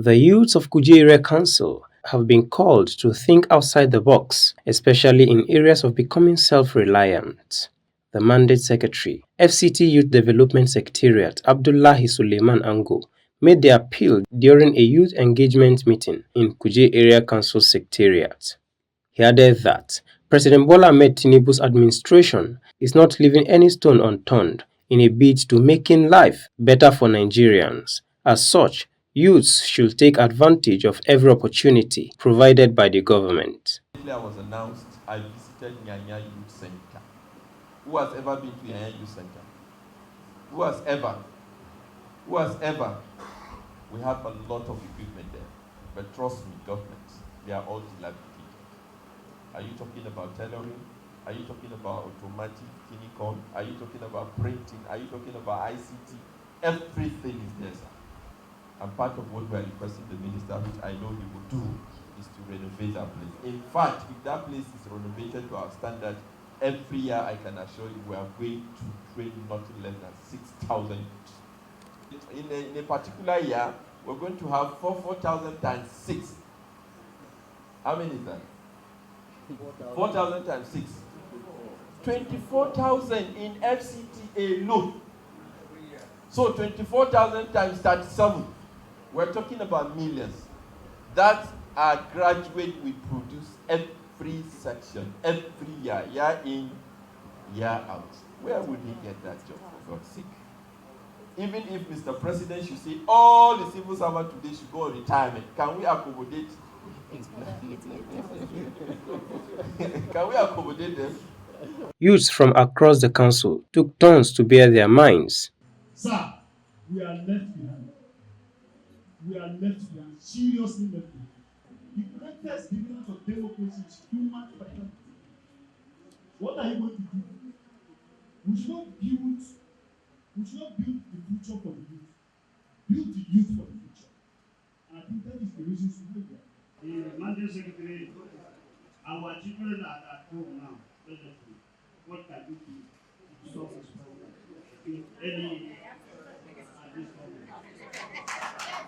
The youths of Kuje Area Council have been called to think outside the box, especially in areas of becoming self-reliant. The Mandate Secretary, FCT Youth Development Secretariat Abdullahi Suleiman Ango, made the appeal during a youth engagement meeting in Kuje Area Council Secretariat. He added that President Bola Ahmed Tinubu's administration is not leaving any stone unturned in a bid to making life better for Nigerians. As such, youths should take advantage of every opportunity provided by the government. I was announced, I visited Nyanya Youth Center. Who has ever been to Nyanya Youth Center? Who has ever? Who has ever? We have a lot of equipment there. But trust me, government, they are all dilapidated. Are you talking about tailoring? Are you talking about automatic Kinicon? Are you talking about printing? Are you talking about ICT? Everything is there, sir. And part of what we are requesting the minister, which I know he will do, is to renovate that place. In fact, if that place is renovated to our standard, every year I can assure you we are going to train nothing less than 6,000 youths. In a particular year, we're going to have 4,000 times 6. How many is that? 4,000 times 6. 24,000 in FCT alone. So 24,000 times 37. We're talking about millions. That our graduate we produce every section, every year, year in, year out. Where would he get that job, for God's sake? Even if Mr. President should say all the civil servants today should go on retirement, can we accommodate? Can we accommodate them? Youths from across the council took turns to bear their minds. Sir, we are left behind. We are left behind, seriously left behind. The greatest dividend of democracy is human fraternity. What are you going to do? We should not build the future for the youth. Build the youth for the future. And I think that is the reason to do that. The Mandate Secretary, our children are at home now, presently. What can you do to solve this problem? If any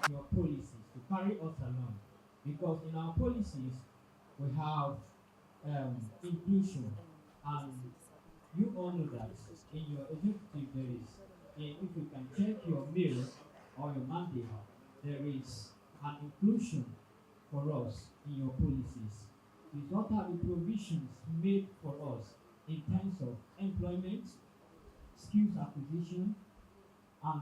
your policies to carry us along, because in our policies we have inclusion, and you all know that in your executive there is, if you can check your mail or your mandate, there is an inclusion for us in your policies. What are the provisions made for us in terms of employment, skills acquisition, and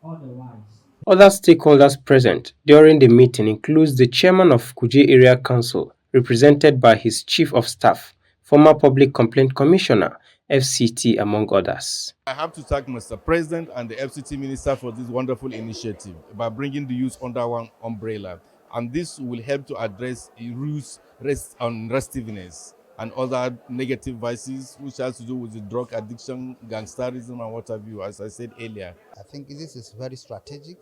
otherwise? Other stakeholders present during the meeting includes the chairman of Kuje Area Council, represented by his chief of staff, former Public Complaint Commissioner, FCT, among others. I have to thank Mr. President and the FCT Minister for this wonderful initiative by bringing the youth under one umbrella. And this will help to address youth restiveness and other negative vices which has to do with the drug addiction, gangsterism, and what have you, as I said earlier. I think this is very strategic,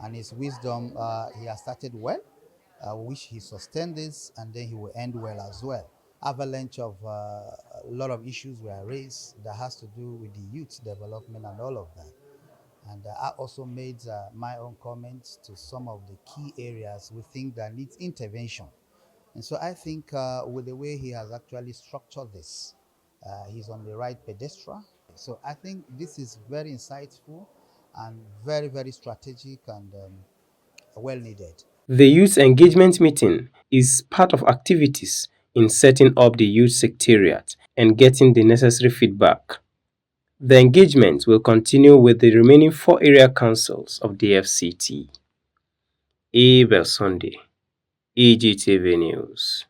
and his wisdom, he has started well. Wish he sustained this, and then he will end well as well. Avalanche of a lot of issues were raised that has to do with the youth development and all of that. And I also made my own comments to some of the key areas we think that needs intervention. And so I think with the way he has actually structured this, he's on the right pedestal. So I think this is very insightful and very, very strategic and well needed. The Youth Engagement Meeting is part of activities in setting up the Youth Secretariat and getting the necessary feedback. The engagement will continue with the remaining 4 area councils of the FCT. Abel Sunday, EGTV News.